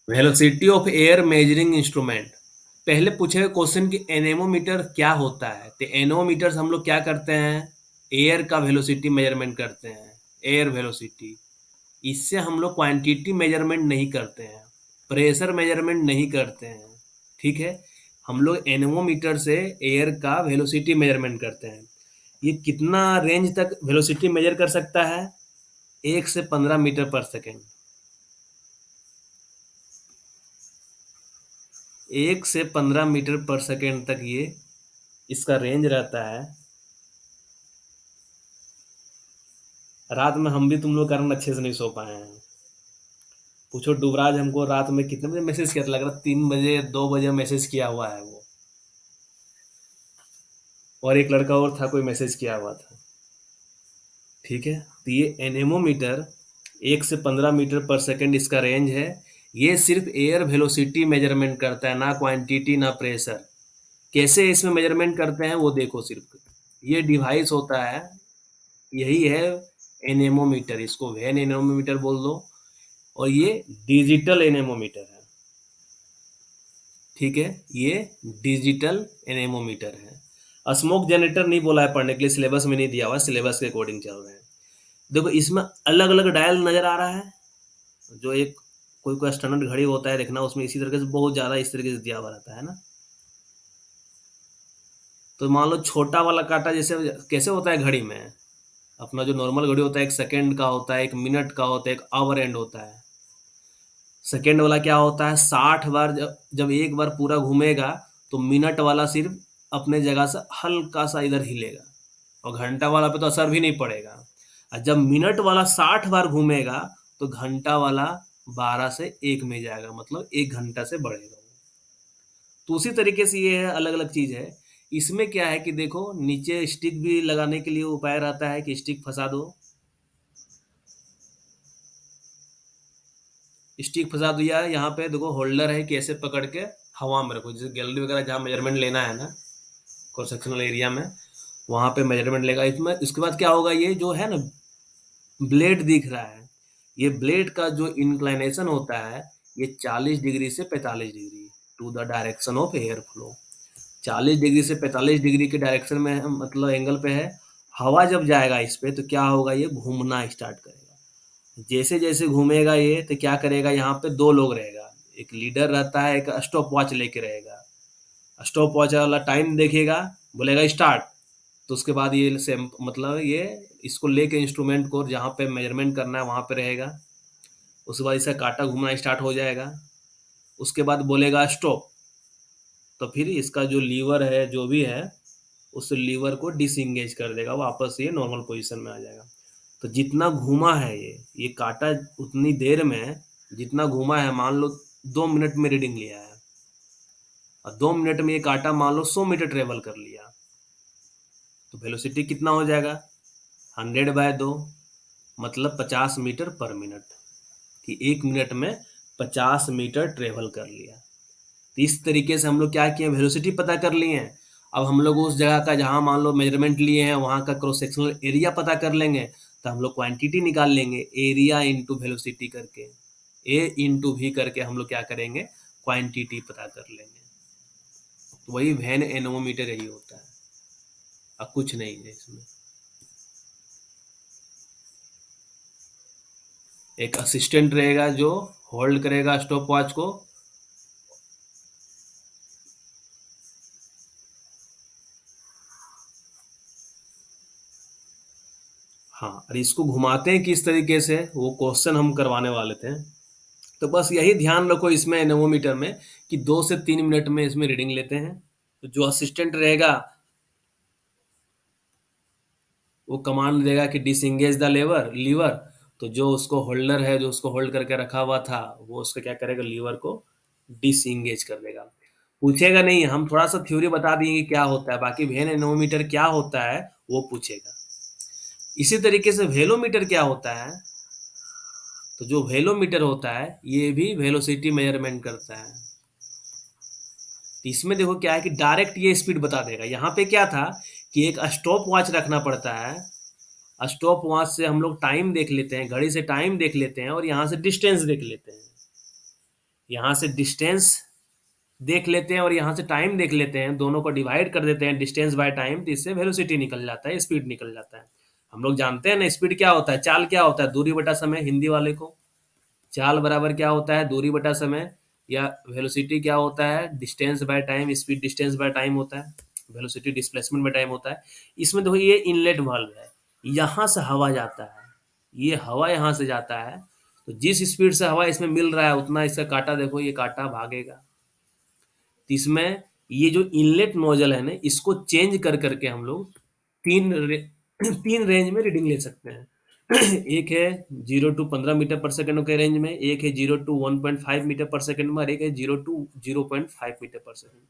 Velocity of air measuring instrument. पहले पूछे गए क्वेश्चन कि एनेमोमीटर क्या होता है, तो एनोमीटर हम लोग क्या करते हैं, एयर का वेलोसिटी मेजरमेंट करते हैं, एयर वेलोसिटी। इससे हम लोग क्वांटिटी मेजरमेंट नहीं करते हैं, प्रेशर मेजरमेंट नहीं करते हैं। ठीक है, हम लोग एनेमोमीटर से एयर का वेलोसिटी मेजरमेंट करते हैं। ये कितना रेंज तक वेलोसिटी मेजर कर सकता है, 1 से 15 मीटर पर सेकेंड। 1 से 15 मीटर पर सेकेंड तक ये इसका रेंज रहता है। रात में हम भी तुम लोग कारण अच्छे से नहीं सो पाए हैं। पूछो डुबराज हमको रात में कितने बजे मैसेज किया था, लग रहा 3 बजे 2 बजे मैसेज किया हुआ है वो। और एक लड़का और था, कोई मैसेज किया हुआ था। ठीक है, तो ये एनेमोमीटर 1 से 15 मीटर पर सेकेंड इसका रेंज है। ये सिर्फ एयर वेलोसिटी मेजरमेंट करता है, ना क्वांटिटी ना प्रेशर। कैसे इसमें मेजरमेंट करते हैं वो देखो, सिर्फ ये डिवाइस होता है, यही है एनेमोमीटर, इसको वैन एनेमोमीटर बोल दो। और ये डिजिटल एनेमोमीटर है। ठीक है, ये डिजिटल एनेमोमीटर है। स्मोक जनरेटर नहीं बोला है पढ़ने के लिए, सिलेबस में नहीं दिया हुआ, सिलेबस के अकॉर्डिंग चल रहे हैं। देखो इसमें अलग अलग डायल नजर आ रहा है। जो एक कोई कोई स्टैंडर्ड घड़ी होता है, देखना उसमें इसी तरीके से बहुत ज्यादा इस तरीके से दिया हुआ रहता है ना। तो मान लो छोटा वाला कांटा जैसे कैसे होता है घड़ी में, अपना जो नॉर्मल घड़ी होता है 1 सेकेंड का होता है, 1 मिनट का होता है, एक आवर एंड होता है। सेकेंड वाला क्या होता है, 60 बार जब जब एक बार पूरा घूमेगा तो मिनट वाला सिर्फ अपने जगह से हल्का सा इधर हिलेगा, और घंटा वाला पे तो असर भी नहीं पड़ेगा। और जब मिनट वाला 60 बार घूमेगा तो घंटा वाला 12 से 1 में जाएगा, मतलब 1 घंटा से बढ़ेगा। तो उसी तरीके से ये है, अलग अलग चीज है। इसमें क्या है कि देखो नीचे स्टिक भी लगाने के लिए उपाय रहता है कि स्टिक फंसा दो। स्टिक फंसा दिया है, यहाँ पे देखो होल्डर है कि ऐसे पकड़ के हवा में रखो, जैसे गैलरी वगैरह जहाँ मेजरमेंट लेना है ना, क्रॉस सेक्शनल एरिया में, वहां पे मेजरमेंट लेगा इसमें। इसके बाद क्या होगा, ये जो है ना ब्लेड दिख रहा है, ये ब्लेड का जो इंक्लाइनेशन होता है, ये 40 डिग्री से 45 degree to the direction of air flow. 40 degree से 45 डिग्री के डायरेक्शन में है, मतलब एंगल पे है। हवा जब जाएगा इस पे तो क्या होगा, ये घूमना स्टार्ट करेगा। जैसे जैसे घूमेगा ये तो क्या करेगा, यहाँ पे दो लोग रहेगा, एक लीडर रहता है, एक स्टॉप वॉच लेके रहेगा। स्टॉप वॉच वाला टाइम देखेगा, बोलेगा स्टार्ट, तो उसके बाद ये सेम मतलब ये इसको लेके इंस्ट्रूमेंट को जहाँ पे मेजरमेंट करना है वहाँ पे रहेगा। उसके बाद इसका कांटा घूमना स्टार्ट हो जाएगा। उसके बाद बोलेगा स्टॉप, तो फिर इसका जो लीवर है जो भी है, उस लीवर को डिसंगेज कर देगा, वापस ये नॉर्मल पोजीशन में आ जाएगा। तो जितना घूमा है ये कांटा उतनी देर में जितना घूमा है, मान लो 2 मिनट में रीडिंग लिया है, और 2 मिनट में ये कांटा मान लो 100 मीटर ट्रेवल कर लिया, तो वेलोसिटी कितना हो जाएगा, 100/2, मतलब 50 मीटर पर मिनट, कि 1 मिनट में 50 मीटर ट्रेवल कर लिया। तो इस तरीके से हम लोग क्या किए, वेलोसिटी पता कर लिए हैं। अब हम लोग उस जगह का जहाँ मान लो मेजरमेंट लिए हैं वहाँ का क्रॉस सेक्शनल एरिया पता कर लेंगे, तो हम लोग क्वांटिटी निकाल लेंगे, एरिया इंटू वेलोसिटी करके, ए इंटू वी करके हम लोग क्या करेंगे, क्वांटिटी पता कर लेंगे। तो वही वैन एनोमीटर यही होता है, अब कुछ नहीं है इसमें। एक असिस्टेंट रहेगा जो होल्ड करेगा स्टॉप वॉच को। हाँ, और इसको घुमाते हैं किस तरीके से, वो क्वेश्चन हम करवाने वाले थे। तो बस यही ध्यान रखो इसमें एनेमोमीटर में, कि 2 से 3 मिनट में इसमें रीडिंग लेते हैं। तो जो असिस्टेंट रहेगा वो कमांड देगा कि डिसंगेज द लीवर। तो जो उसको होल्डर है, जो उसको होल्ड करके रखा हुआ था, वो उसको क्या करेगा, लीवर को डिसंगेज कर देगा। पूछेगा नहीं, हम थोड़ा सा थ्योरी बता दिए कि क्या होता है, बाकी वेन एनोमीटर क्या होता है वो पूछेगा। इसी तरीके से वेलोमीटर क्या होता है, तो जो वेलोमीटर होता है ये भी वेलोसिटी मेजरमेंट करता है। तो इसमें देखो क्या है कि डायरेक्ट ये स्पीड बता देगा। यहाँ पे क्या था कि एक स्टॉप वॉच रखना पड़ता है, स्टॉप वॉच से हम लोग टाइम देख लेते हैं, घड़ी से टाइम देख लेते हैं, और यहाँ से डिस्टेंस देख लेते हैं। यहाँ से डिस्टेंस देख लेते हैं और यहाँ से टाइम देख लेते हैं, दोनों को डिवाइड कर देते हैं डिस्टेंस बाय टाइम, तो इससे वेलोसिटी निकल जाता है, स्पीड निकल जाता है। हम लोग जानते हैं ना स्पीड क्या होता है, चाल क्या होता है, दूरी बटा समय, हिंदी वाले को चाल बराबर क्या होता है, दूरी बटा समय, या वेलोसिटी क्या होता है, distance by time, speed distance by time होता है, वेलोसिटी डिस्प्लेसमेंट बाय टाइम होता है। इसमें देखो ये इनलेट वाल्व है, यहाँ से हवा जाता है, ये हवा यहाँ से जाता है, तो जिस स्पीड से हवा इसमें मिल रहा है उतना इसका काटा देखो, ये काटा भागेगा। तो इसमें ये जो इनलेट नोजल है ना, इसको चेंज कर करके हम लोग तीन रेंज में रीडिंग ले सकते हैं। एक है 0 टू 15 मीटर पर सेकंड के रेंज में, एक है 0 टू 1.5 मीटर पर सेकंड में, और एक है 0 टू 0.5 मीटर पर सेकंड।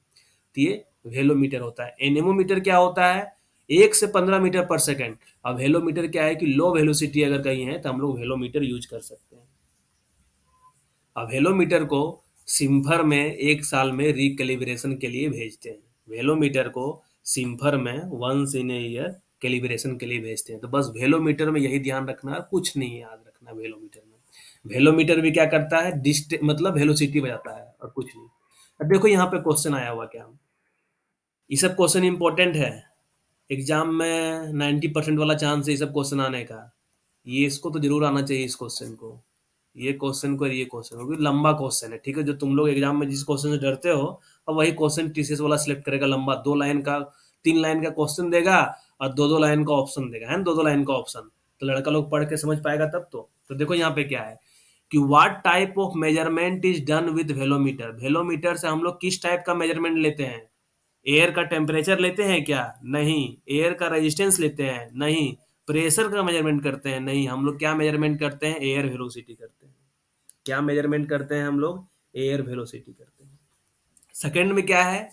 तो ये वेलोमीटर होता है। एनेमोमीटर क्या होता है, 1 से 15 मीटर पर सेकंड। अब वेलोमीटर क्या है कि लो वेलोसिटी अगर कहीं है तो हम लोग वेलोमीटर यूज कर सकते हैं। अब वेलोमीटर को सिम्फर में 1 साल में रिकैलिब्रेशन के लिए भेजते हैं। वेलोमीटर को सिम्फर में once in a year calibration के लिए भेजते हैं। तो बस वेलोमीटर में यही ध्यान रखना है, कुछ नहीं याद रखना वेलोमीटर में। वेलोमीटर भी क्या करता है, मतलब वेलोसिटी बताता है और कुछ नहीं। अब देखो यहाँ पे क्वेश्चन आया हुआ क्या, ये सब क्वेश्चन इंपॉर्टेंट है, एग्जाम में 90% वाला चांस है ये सब क्वेश्चन आने का। ये इसको तो जरूर आना चाहिए, इस क्वेश्चन को, ये क्वेश्चन को, ये क्वेश्चन को, क्योंकि लंबा क्वेश्चन है, ठीक है। जो तुम लोग एग्जाम में जिस क्वेश्चन से डरते हो, अब वही क्वेश्चन टीसीएस वाला सिलेक्ट करेगा, लंबा 2 लाइन का 3 लाइन का क्वेश्चन देगा और 2-2 लाइन का ऑप्शन देगा, है ना, 2-2 लाइन का ऑप्शन। तो लड़का लोग पढ़ के समझ पाएगा तब तो देखो यहाँ पे क्या है कि what type of measurement is done with velometer. Velometer से हम लोग किस टाइप का मेजरमेंट लेते हैं, एयर का टेम्परेचर लेते हैं क्या, नहीं। एयर का रेजिस्टेंस लेते हैं, नहीं। प्रेशर का मेजरमेंट करते हैं, नहीं। हम लोग क्या मेजरमेंट करते हैं, एयर वेलोसिटी करते हैं। क्या मेजरमेंट करते हैं हम लोग, एयर वेलोसिटी करते हैं। सेकंड में क्या है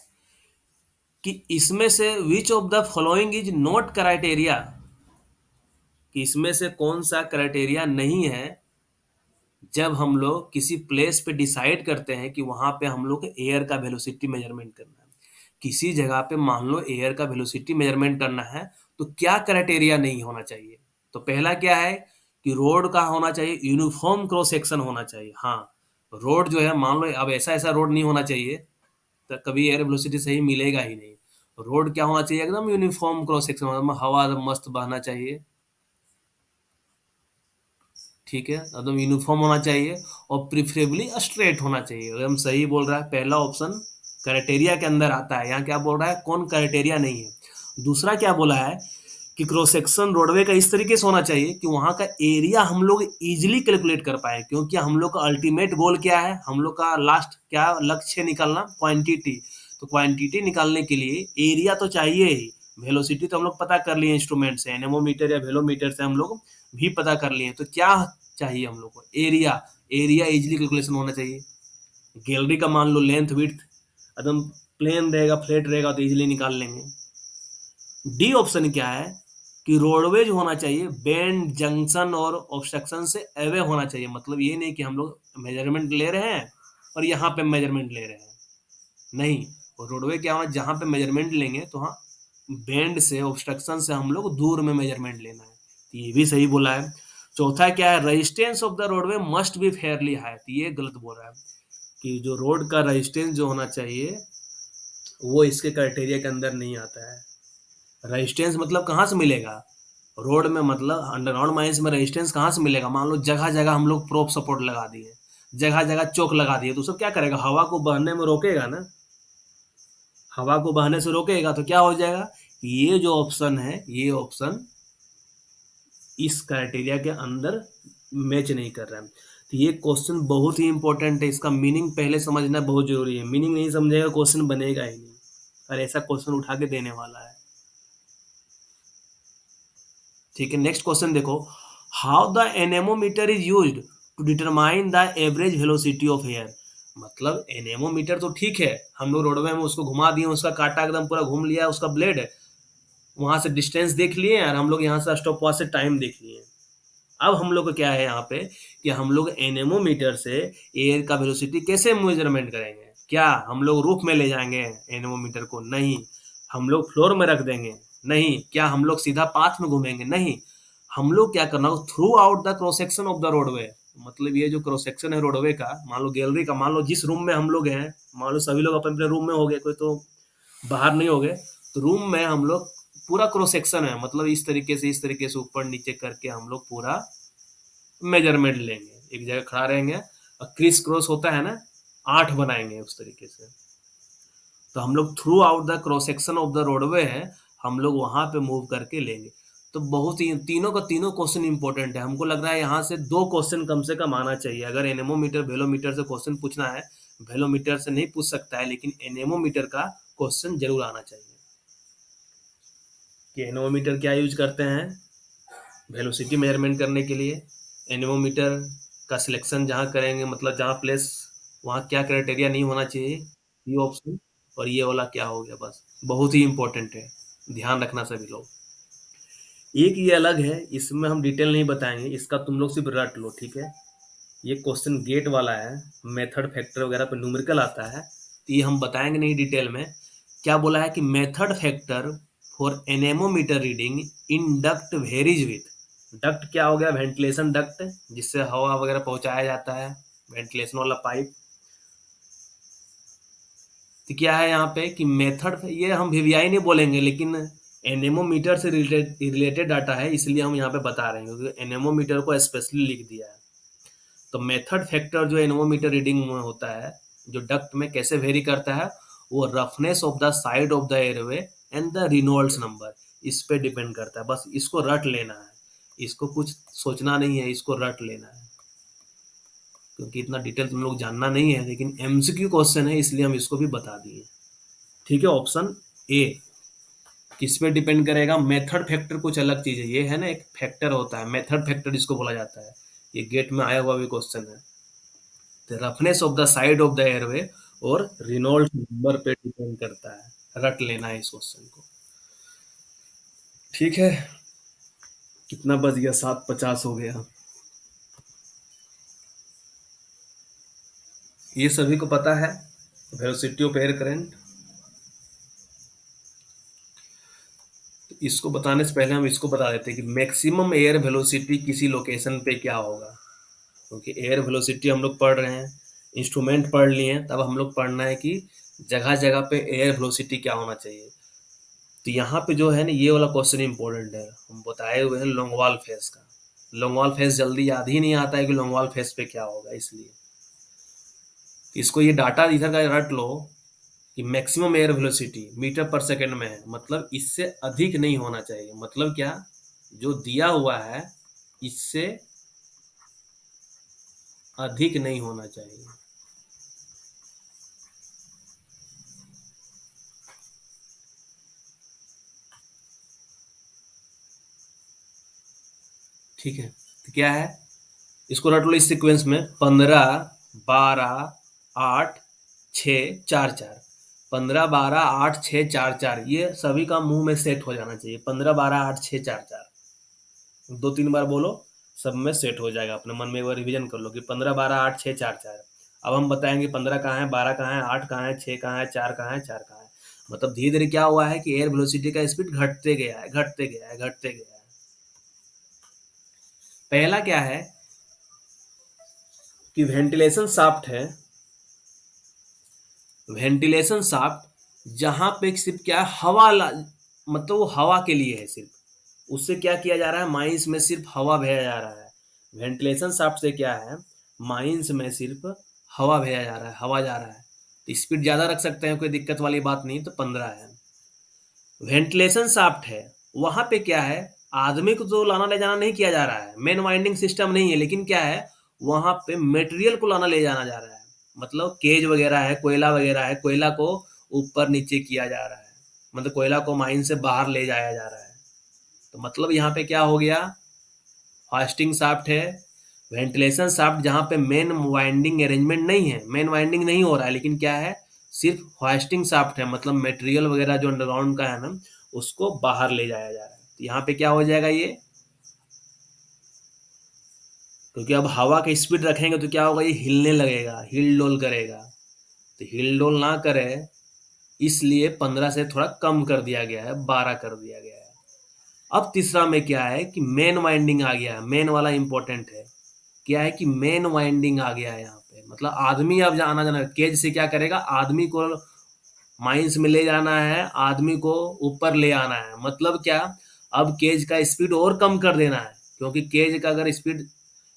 कि इसमें से which of the following is not criteria, कि इसमें से कौन सा क्राइटेरिया नहीं है जब हम लोग किसी प्लेस पे डिसाइड करते हैं कि वहां पे हम लोग एयर का वेलोसिटी मेजरमेंट करना है। किसी जगह पे मान लो एयर का वेलोसिटी मेजरमेंट करना है, तो क्या क्राइटेरिया नहीं होना चाहिए। तो पहला क्या है कि रोड का होना चाहिए, यूनिफॉर्म क्रॉस सेक्शन होना चाहिए। हाँ, रोड जो है मान लो अब ऐसा ऐसा रोड नहीं होना चाहिए, तो कभी एयर वेलोसिटी सही मिलेगा ही नहीं। रोड क्या होना चाहिए, एकदम यूनिफॉर्म क्रॉस सेक्शन, हवा मस्त बहना चाहिए, ठीक है, एकदम यूनिफॉर्म होना चाहिए, और प्रिफरेबली स्ट्रेट होना चाहिए। एकदम सही बोल रहा है, पहला ऑप्शन क्राइटेरिया के अंदर आता है। यहाँ क्या बोल रहा है, कौन क्राइटेरिया नहीं है। दूसरा क्या बोला है कि क्रॉस सेक्शन रोडवे का इस तरीके से होना चाहिए कि वहाँ का एरिया हम लोग इजिली कैलकुलेट कर पाए, क्योंकि हम लोग का अल्टीमेट गोल क्या है, हम लोग का लास्ट क्या लक्ष्य निकालना, क्वांटिटी। तो क्वांटिटी निकालने के लिए एरिया तो चाहिए ही। वेलोसिटी तो हम लोग पता कर लिए इंस्ट्रूमेंट से, एनेमोमीटर या वेलोमीटर से हम लोग भी पता कर लिए। तो क्या चाहिए हम लोग को, एरिया। एरिया इजिली कैलकुलेशन होना चाहिए। गैलरी का मान लो लेंथ विड्थ एकदम प्लेन रहेगा, फ्लैट रहेगा, तो इजिली निकाल लेंगे। डी ऑप्शन क्या है कि रोडवेज होना चाहिए, बेंड जंक्शन और ऑब्स्ट्रक्शन से अवे होना चाहिए। मतलब ये नहीं कि हम लोग मेजरमेंट ले रहे हैं और यहाँ पे मेजरमेंट ले रहे हैं, नहीं। रोडवे क्या होना, जहाँ पे मेजरमेंट लेंगे तो हाँ, बेंड से ऑब्स्ट्रक्शन से हम लोग दूर में मेजरमेंट लेना है, तो ये भी सही बोला है। चौथा क्या है, resistance of the roadway must be fairly high, तो ये गलत बोल रहा है कि जो रोड का रेजिस्टेंस जो होना चाहिए वो इसके क्राइटेरिया के अंदर नहीं आता है। रेजिस्टेंस मतलब कहाँ से मिलेगा, रोड में, मतलब अंडरग्राउंड माइंस में रेजिस्टेंस कहाँ से मिलेगा। मान लो जगह जगह हम लोग प्रोप सपोर्ट लगा दिए, जगह जगह चौक लगा दिए, तो सब क्या करेगा, हवा को बहने में रोकेगा ना, हवा को बहने से रोकेगा, तो क्या हो जाएगा, ये जो ऑप्शन है, ये ऑप्शन इस क्राइटेरिया के अंदर मैच नहीं कर रहा है। तो ये क्वेश्चन बहुत ही इंपॉर्टेंट है, इसका मीनिंग पहले समझना बहुत जरूरी है। मीनिंग नहीं समझेगा क्वेश्चन बनेगा ही नहीं, और ऐसा क्वेश्चन उठा के देने वाला है, ठीक है। नेक्स्ट क्वेश्चन देखो, how the anemometer is used to determine the average velocity of air. मतलब एनेमोमीटर तो ठीक है, हम लोग रोडवे में उसको घुमा दिए, उसका कांटा एकदम पूरा घूम लिया, उसका ब्लेड है, वहां से डिस्टेंस देख लिए और हम लोग यहाँ से स्टॉप वॉच से टाइम देख लिए। अब हम लोग को क्या है यहाँ पे कि हम लोग एनेमोमीटर से एयर का वेलोसिटी कैसे मेजरमेंट करेंगे। क्या हम लोग रूफ में ले जाएंगे एनेमोमीटर को, नहीं। हम लोग फ्लोर में रख देंगे, नहीं। क्या हम लोग सीधा पाथ में घूमेंगे, नहीं। हम लोग क्या करना, through out the cross section of the roadway, मतलब ये जो क्रॉस सेक्शन है रोडवे का, मान लो गैलरी का, मान लो जिस रूम में हम लोग हैं, मान लो सभी लोग अपने अपने रूम में हो गए, कोई तो बाहर नहीं हो गए, तो रूम में हम लोग पूरा क्रॉस सेक्शन है, मतलब इस तरीके से ऊपर नीचे करके हम लोग पूरा मेजरमेंट लेंगे, एक जगह खड़ा रहेंगे और क्रिस क्रॉस होता है ना, 8 बनाएंगे उस तरीके से। तो हम लोग through out the cross section of the roadway है, हम लोग वहां पे मूव करके लेंगे। तो बहुत ही तीनों का तीनों क्वेश्चन इंपॉर्टेंट है, हमको लग रहा है यहाँ से 2 क्वेश्चन कम से कम आना चाहिए। अगर एनेमोमीटर वेलोमीटर से क्वेश्चन पूछना है, वेलोमीटर से नहीं पूछ सकता है, लेकिन एनेमोमीटर का क्वेश्चन जरूर आना चाहिए कि एनेमोमीटर क्या यूज करते हैं वेलोसिटी मेजरमेंट करने के लिए। एनेमोमीटर का सिलेक्शन जहाँ करेंगे, मतलब जहाँ प्लेस, वहाँ क्या क्राइटेरिया नहीं होना चाहिए, ये ऑप्शन, और ये वाला क्या हो गया, बस बहुत ही इंपॉर्टेंट है, ध्यान रखना सभी लोग। एक ये अलग है, इसमें हम डिटेल नहीं बताएंगे, इसका तुम लोग सिर्फ रट लो, ठीक है। ये क्वेश्चन गेट वाला है, मेथड फैक्टर वगैरह पे न्यूमेरिकल आता है, तो ये हम बताएंगे नहीं डिटेल में। क्या बोला है कि method factor for anemometer reading in duct varies with. Duct क्या हो गया, वेंटिलेशन डक्ट, जिससे हवा वगैरह पहुंचाया जाता है, वेंटिलेशन वाला पाइप। तो क्या है यहाँ पे कि मेथड, ये हम वीवीआई नहीं बोलेंगे, लेकिन एनेमोमीटर से रिलेटेड डाटा है, इसलिए हम यहाँ पे बता रहे हैं, क्योंकि एनेमोमीटर को स्पेशली लिख दिया है। तो मेथड फैक्टर जो एनेमोमीटर रीडिंग में होता है, जो डक्ट में कैसे वेरी करता है, वो roughness of the side of the airway and the Reynolds number, इस पे डिपेंड करता है। बस इसको रट लेना है, इसको कुछ सोचना नहीं है, इसको रट लेना है, क्योंकि इतना डिटेल तुम लोग जानना नहीं है, लेकिन एमसीक्यू क्वेश्चन है, इसलिए हम इसको भी बता दिए। ठीक है, ऑप्शन ए किस पे डिपेंड करेगा, मेथड फैक्टर कुछ अलग चीज है, ये है ना एक फैक्टर होता है, मेथड फैक्टर इसको बोला जाता है, ये गेट में आया हुआ भी क्वेश्चन है। The roughness of the side of the airway और रिनोल्ड्स नंबर पे डिपेंड करता है, रट लेना है इस क्वेश्चन को। ठीक है, कितना बज गया, 7:50 हो गया। ये सभी को पता है वेलोसिटी ऑफ एयर करंट। इसको बताने से पहले हम इसको बता देते हैं कि मैक्सिमम एयर वेलोसिटी किसी लोकेशन पे क्या होगा, क्योंकि एयर वेलोसिटी हम लोग पढ़ रहे हैं, इंस्ट्रूमेंट पढ़ लिए हैं, तब हम लोग पढ़ना है कि जगह जगह पे एयर वेलोसिटी क्या होना चाहिए। तो यहाँ पे जो है ना, ये वाला क्वेश्चन इंपॉर्टेंट है, हम बताए हुए हैं लोंगवाल फेस का। लोंगवाल फेस जल्दी याद ही नहीं आता है कि लोंगवाल फेस पे क्या होगा, इसलिए इसको ये डाटा इधर का रट लो कि मैक्सिमम एयर वेलोसिटी मीटर पर सेकंड में है, मतलब इससे अधिक नहीं होना चाहिए। मतलब क्या, जो दिया हुआ है इससे अधिक नहीं होना चाहिए। ठीक है, तो क्या है, इसको रट लो इस सीक्वेंस में, 15 12 8 6 4 4, 15 12 8 6 4 4, ये सभी का मुंह में सेट हो जाना चाहिए, 15 12 8 6 4 4, 2-3 बार बोलो, सब में सेट हो जाएगा। अपने मन में एक बार रिविजन कर लो कि 15 12 8 6 4 4। अब हम बताएंगे 15 कहाँ है, 12 कहाँ है, 8 कहाँ है, 6 कहाँ है, 4 कहाँ है, 4 कहाँ है। मतलब धीरे धीरे क्या हुआ है कि एयर वेलोसिटी का स्पीड घटते गया है, घटते गया है, घटते गया है। पहला क्या है कि वेंटिलेशन शाफ्ट है, वेंटिलेशन शाफ्ट जहां पे सिर्फ क्या है, मतलब वो हवा के लिए है सिर्फ, उससे क्या किया जा रहा है, माइंस में सिर्फ हवा भेजा जा रहा है। वेंटिलेशन शाफ्ट से क्या है, माइंस में सिर्फ हवा भेजा जा रहा है, हवा जा रहा है, तो स्पीड ज्यादा रख सकते हैं, कोई दिक्कत वाली बात नहीं, तो 15 है। वेंटिलेशन शाफ्ट है, वहां पे क्या है, आदमी को तो लाना ले जाना नहीं किया जा रहा है, मेन वाइंडिंग सिस्टम नहीं है, लेकिन क्या है, वहां पे मटेरियल को लाना ले जाना जा रहा है, मतलब केज वगैरह है, कोयला वगैरह है, कोयला को ऊपर नीचे किया जा रहा है, मतलब कोयला को माइन से बाहर ले जाया जा रहा है। तो मतलब यहाँ पे क्या हो गया, फास्टिंग शाफ्ट है, वेंटिलेशन शाफ्ट जहाँ पे मेन वाइंडिंग अरेंजमेंट नहीं है, मेन वाइंडिंग नहीं हो रहा है, लेकिन क्या है, सिर्फ फास्टिंग शाफ्ट है, मतलब मटेरियल वगैरह जो अंडरग्राउंड का है ना, उसको बाहर ले जाया जा रहा है। तो यहाँ पे क्या हो जाएगा ये, क्योंकि अब हवा का स्पीड रखेंगे तो क्या होगा, ये हिलने लगेगा, हिल डोल करेगा, तो हिल डोल ना करे, इसलिए 15 से थोड़ा कम कर दिया गया है, 12 कर दिया गया है। अब तीसरा में क्या है कि मेन वाइंडिंग आ गया है, मेन वाला इंपॉर्टेंट है, क्या है कि मेन वाइंडिंग आ गया है यहाँ पे, मतलब आदमी अब आना जाना केज से क्या करेगा, आदमी को माइंस में ले जाना है, आदमी को ऊपर ले आना है, मतलब क्या, अब केज का स्पीड और कम कर देना है, क्योंकि केज का अगर स्पीड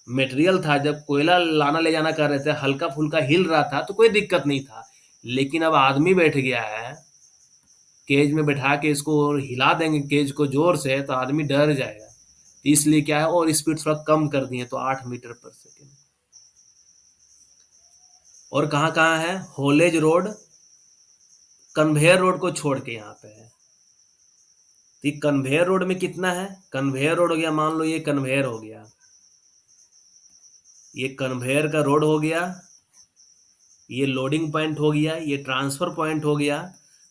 मटेरियल था, जब कोयला लाना ले जाना कर रहे थे, हल्का फुल्का हिल रहा था तो कोई दिक्कत नहीं था, लेकिन अब आदमी बैठ गया है, केज में बैठा के इसको और हिला देंगे केज को जोर से तो आदमी डर जाएगा, इसलिए क्या है और स्पीड थोड़ा कम कर दिए, तो 8 मीटर पर सेकेंड। और कहाँ कहाँ है, होलेज रोड, कन्वेयर रोड को छोड़ के यहाँ पे है। तो ये कन्वेयर रोड में कितना है, कन्वेयर रोड हो गया, मान लो ये कन्वेयर हो गया, ये कन्वेयर का रोड हो गया, ये लोडिंग पॉइंट हो गया, ये ट्रांसफर पॉइंट हो गया।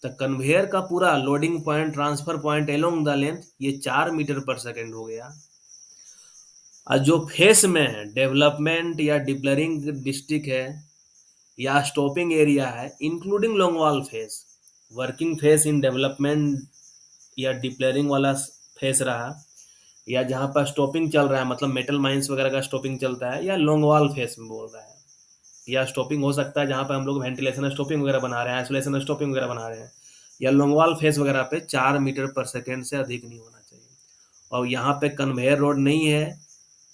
तो कन्वेयर का पूरा loading point, transfer point along the length ये 4 मीटर पर सेकेंड हो गया। और जो फेस में है, डेवलपमेंट या डिप्लरिंग डिस्ट्रिक्ट है या स्टॉपिंग एरिया है, including longwall face, working face in development या डिप्लरिंग वाला फेस रहा, या जहाँ पर स्टॉपिंग चल रहा है, मतलब मेटल माइंस वगैरह का स्टॉपिंग चलता है, या लॉन्गवॉल फेस में बोल रहा है, या स्टॉपिंग हो सकता है जहाँ पे हम लोग वेंटिलेशन स्टॉपिंग वगैरह बना रहे हैं, आइसोलेशन स्टॉपिंग वगैरह बना रहे हैं, या लॉन्गवॉल फेस वगैरह पे 4 मीटर पर सेकेंड से अधिक नहीं होना चाहिए। और यहाँ पे कन्वेयर रोड नहीं है,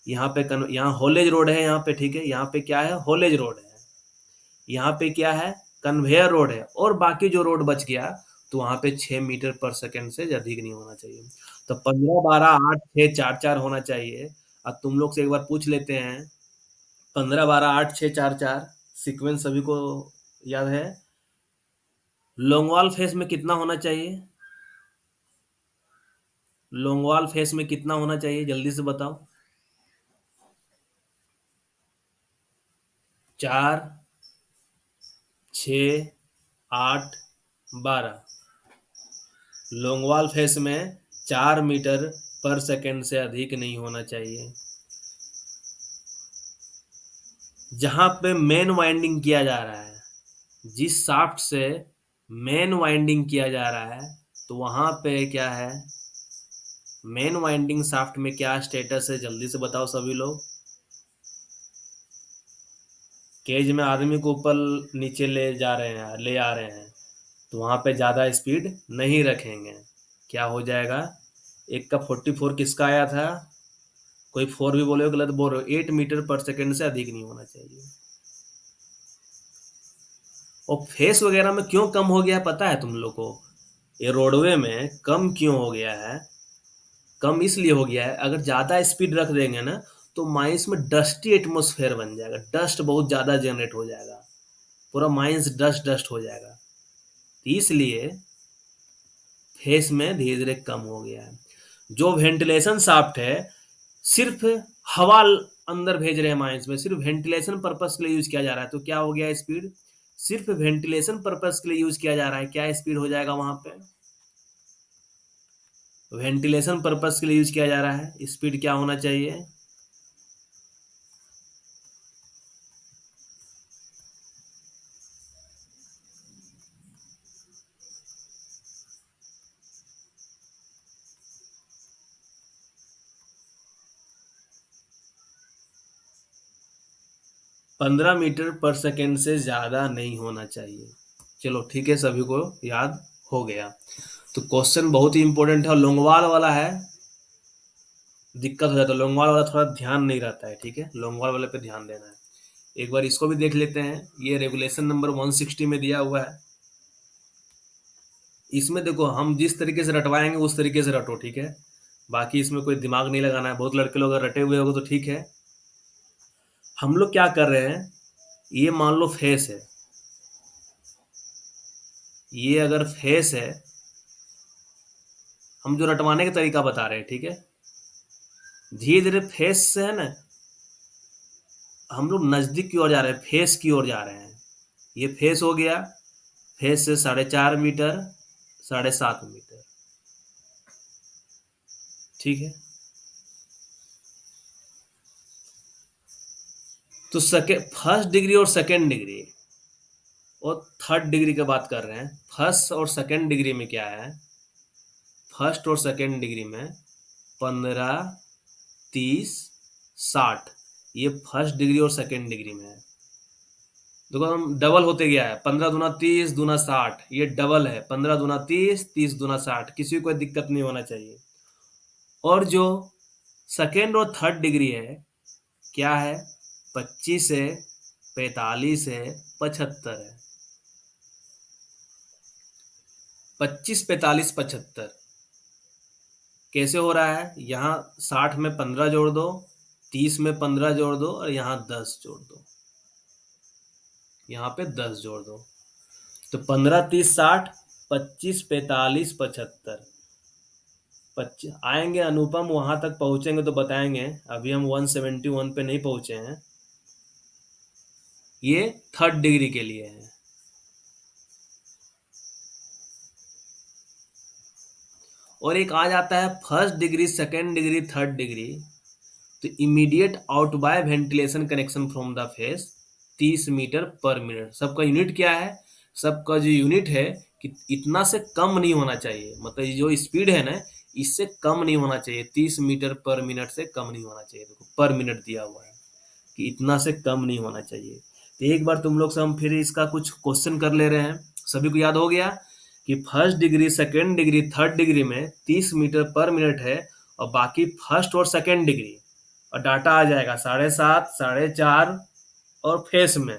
यहाँ पे यहाँ होलेज रोड है, यहाँ पे ठीक है, यहाँ पे क्या है, होलेज रोड है, यहाँ पे क्या है, कन्वेयर रोड है, और बाकी जो रोड बच गया तो वहाँ पे 6 मीटर पर सेकेंड से अधिक नहीं होना चाहिए। तो 15, 12, 8, 6, 4, 4 होना चाहिए। अब तुम लोग से एक बार पूछ लेते हैं, 15, 12, 8, 6, 4, 4 सीक्वेंस सभी को याद है, लॉन्गवॉल फेस में कितना होना चाहिए, लॉन्गवॉल फेस में कितना होना चाहिए, जल्दी से बताओ। 4, 6, 8, 12, लॉन्गवॉल फेस में 4 मीटर पर सेकेंड से अधिक नहीं होना चाहिए। जहां पे मेन वाइंडिंग किया जा रहा है, जिस शाफ्ट से मेन वाइंडिंग किया जा रहा है, तो वहां पे क्या है, मेन वाइंडिंग शाफ्ट में क्या स्टेटस है, जल्दी से बताओ सभी लोग। केज में आदमी को ऊपर नीचे ले जा रहे हैं, ले आ रहे हैं, तो वहां पे ज्यादा स्पीड नहीं रखेंगे, क्या हो जाएगा, एक का 44 किसका आया था, कोई 4 भी बोले हो, गलत बोल रहे हो, 8 मीटर पर सेकेंड से अधिक नहीं होना चाहिए। और फेस वगैरह में क्यों कम हो गया है पता है तुम लोग को, ये रोडवे में कम क्यों हो गया है, कम इसलिए हो गया है, अगर ज्यादा स्पीड रख देंगे ना तो माइंस में डस्टी एटमोसफेयर बन जाएगा, डस्ट बहुत ज्यादा जनरेट हो जाएगा, पूरा माइंस डस्ट डस्ट हो जाएगा, तो इसलिए फेस में धीरे धीरे कम हो गया है। जो वेंटिलेशन शाफ्ट है, सिर्फ हवा अंदर भेज रहे हैं माइंस में, सिर्फ वेंटिलेशन पर्पस के लिए यूज किया जा रहा है, तो क्या हो गया स्पीड, सिर्फ वेंटिलेशन पर्पस के लिए यूज किया जा रहा है, क्या स्पीड हो जाएगा वहां पे, वेंटिलेशन पर्पस के लिए यूज किया जा रहा है, स्पीड क्या होना चाहिए, 15 मीटर पर सेकेंड से ज्यादा नहीं होना चाहिए। चलो ठीक है, सभी को याद हो गया। तो क्वेश्चन बहुत ही इंपॉर्टेंट है, और लोंगवाल वाला है, दिक्कत हो जाता है, लोंगवाल वाला थोड़ा ध्यान नहीं रहता है, ठीक है, लोंगवाल वाले पे ध्यान देना है। एक बार इसको भी देख लेते हैं, ये रेगुलेशन नंबर 160 में दिया हुआ है, इसमें देखो हम जिस तरीके से रटवाएंगे उस तरीके से रटो, ठीक है, बाकी इसमें कोई दिमाग नहीं लगाना है, बहुत लड़के लोग अगर रटे हुए होगे तो ठीक है। हम लोग क्या कर रहे हैं, ये मान लो फेस है, ये अगर फेस है, हम जो रटवाने का तरीका बता रहे हैं, ठीक है, धीरे धीरे फेस से है ना, हम लोग नजदीक की ओर जा रहे हैं, फेस की ओर जा रहे हैं, ये फेस हो गया, फेस से 4.5 मीटर, 7.5 मीटर, ठीक है। तो फर्स्ट डिग्री और सेकेंड डिग्री और थर्ड डिग्री की बात कर रहे हैं, फर्स्ट और सेकेंड डिग्री में क्या है, फर्स्ट और सेकेंड डिग्री में 15, 30, 60, ये फर्स्ट डिग्री और सेकेंड डिग्री में है। देखो हम डबल होते गया है, 15 दूना 30 दूना 60, ये डबल है, 15 दूना 30 30 दूना 60, किसी को कोई दिक्कत नहीं होना चाहिए। और जो सेकेंड और थर्ड डिग्री है क्या है, 25 है, 45 है, 75 है। 25 45 75 कैसे हो रहा है, यहाँ 60 में 15 जोड़ दो, 30 में 15 जोड़ दो और यहाँ 10 जोड़ दो, यहाँ पे 10 जोड़ दो, तो 15 30 60, 25 45 75। 25 आएंगे अनुपम, वहां तक पहुंचेंगे तो बताएंगे, अभी हम 171 पे नहीं पहुंचे हैं। ये थर्ड डिग्री के लिए है। और एक आ जाता है first degree, second degree, third degree. तो immediate out by ventilation connection from the face 30 metre per minute. सबका यूनिट क्या है, सबका जो यूनिट है कि इतना से कम नहीं होना चाहिए, मतलब ये जो स्पीड है ना, इससे कम नहीं होना चाहिए, 30 मीटर पर मिनट से कम नहीं होना चाहिए। देखो पर मिनट दिया हुआ है कि इतना से कम नहीं होना चाहिए। तो एक बार तुम लोग से हम फिर इसका कुछ क्वेश्चन कर ले रहे हैं, सभी को याद हो गया कि first degree, second degree, third degree में 30 मीटर पर मिनट है, और बाकी फर्स्ट और सेकेंड डिग्री, और डाटा आ जाएगा 7.5 4.5 और फेस में।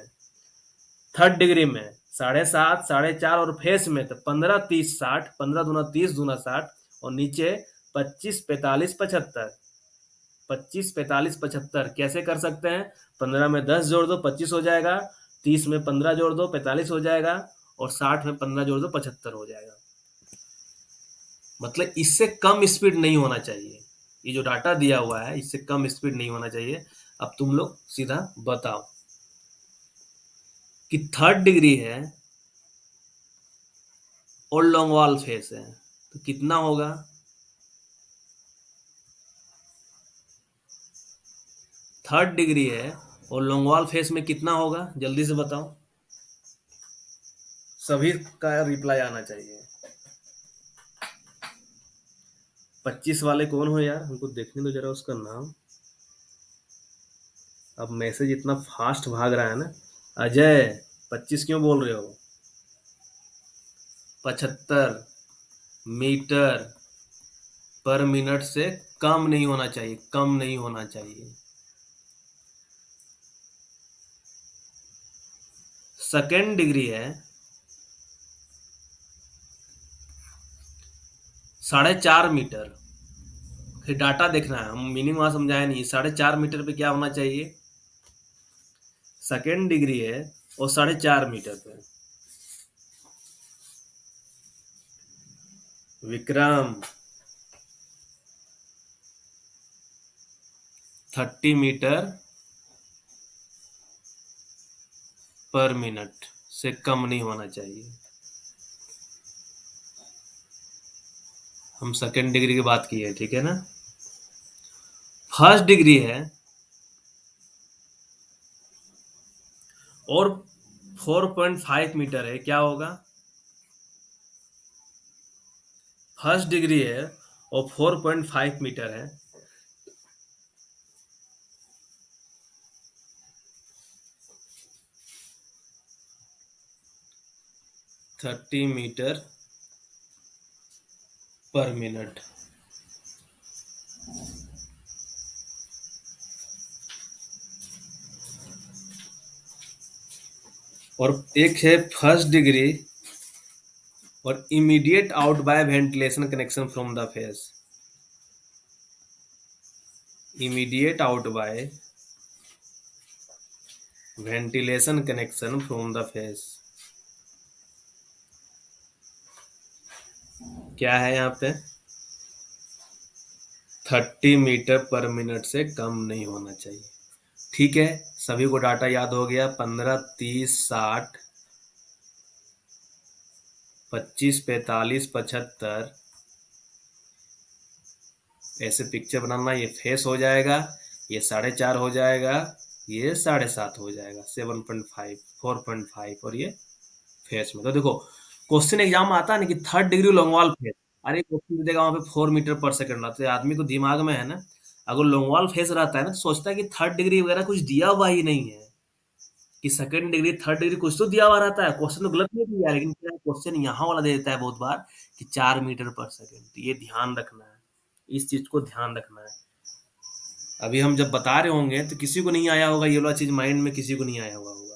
थर्ड डिग्री में 7.5 4.5 और फेस में तो 15 30 60, 15 दूना 30 दूना 60, और नीचे 25 45 75। 25 45 75 कैसे कर सकते हैं, 15 में 10 जोड़ दो 25 हो जाएगा, 30 में 15 जोड़ दो 45 हो जाएगा, और 60 में 15 जोड़ दो 75 हो जाएगा। मतलब इससे कम स्पीड नहीं होना चाहिए, ये जो डाटा दिया हुआ है इससे कम स्पीड नहीं होना चाहिए। अब तुम लोग सीधा बताओ कि थर्ड डिग्री है और लॉन्ग वॉल फेस है, तो कितना होगा। थर्ड डिग्री है और लॉन्ग वॉल फेस में कितना होगा, जल्दी से बताओ, सभी का रिप्लाई आना चाहिए। 25 वाले कौन हो यार, हमको देखने दो जरा उसका नाम। अब मैसेज इतना फास्ट भाग रहा है ना। अजय, 25 क्यों बोल रहे हो। 75 मीटर पर मिनट से कम नहीं होना चाहिए, कम नहीं होना चाहिए। सेकेंड डिग्री है 4.5 मीटर। फिर डाटा देखना है, हम मीनिंग वहां समझाया नहीं, 4.5 मीटर पे क्या होना चाहिए, सेकेंड डिग्री है और 4.5 मीटर पे। विक्रम, 30 मीटर पर मिनट से कम नहीं होना चाहिए। हम सेकेंड डिग्री की बात की है, ठीक है ना। फर्स्ट डिग्री है और 4.5 मीटर है, क्या होगा। फर्स्ट डिग्री है और 4.5 मीटर है, 30 मीटर पर मिनट। और एक है फर्स्ट डिग्री और immediate out by ventilation connection from the face. Immediate out by ventilation connection from the face क्या है यहाँ पे, 30 मीटर पर मिनट से कम नहीं होना चाहिए। ठीक है, सभी को डाटा याद हो गया। 15 30 60, 25 45 75, ऐसे पिक्चर बनाना। ये फेस हो जाएगा, ये 4.5 हो जाएगा, ये 7.5 हो जाएगा, 7.5 4.5, और ये फेस में। तो देखो क्वेश्चन एग्जाम में आता है ना कि third degree long wall face, अरे क्वेश्चन देगा वहां पे 4 मीटर पर सेकंड, तो आदमी को दिमाग में है ना, अगर लॉन्ग फेस रहता है ना तो सोचता है कि थर्ड डिग्री वगैरह कुछ दिया हुआ ही नहीं है, कि सेकंड डिग्री थर्ड डिग्री कुछ तो दिया हुआ रहता है, क्वेश्चन तो गलत नहीं दिया, लेकिन क्या क्वेश्चन यहाँ वाला दे देता है बहुत बार कि 4 मीटर पर सेकंड। तो ये ध्यान रखना है, इस चीज को ध्यान रखना है। अभी हम जब बता रहे होंगे तो किसी को नहीं आया होगा, ये वाला चीज माइंड में किसी को नहीं आया होगा।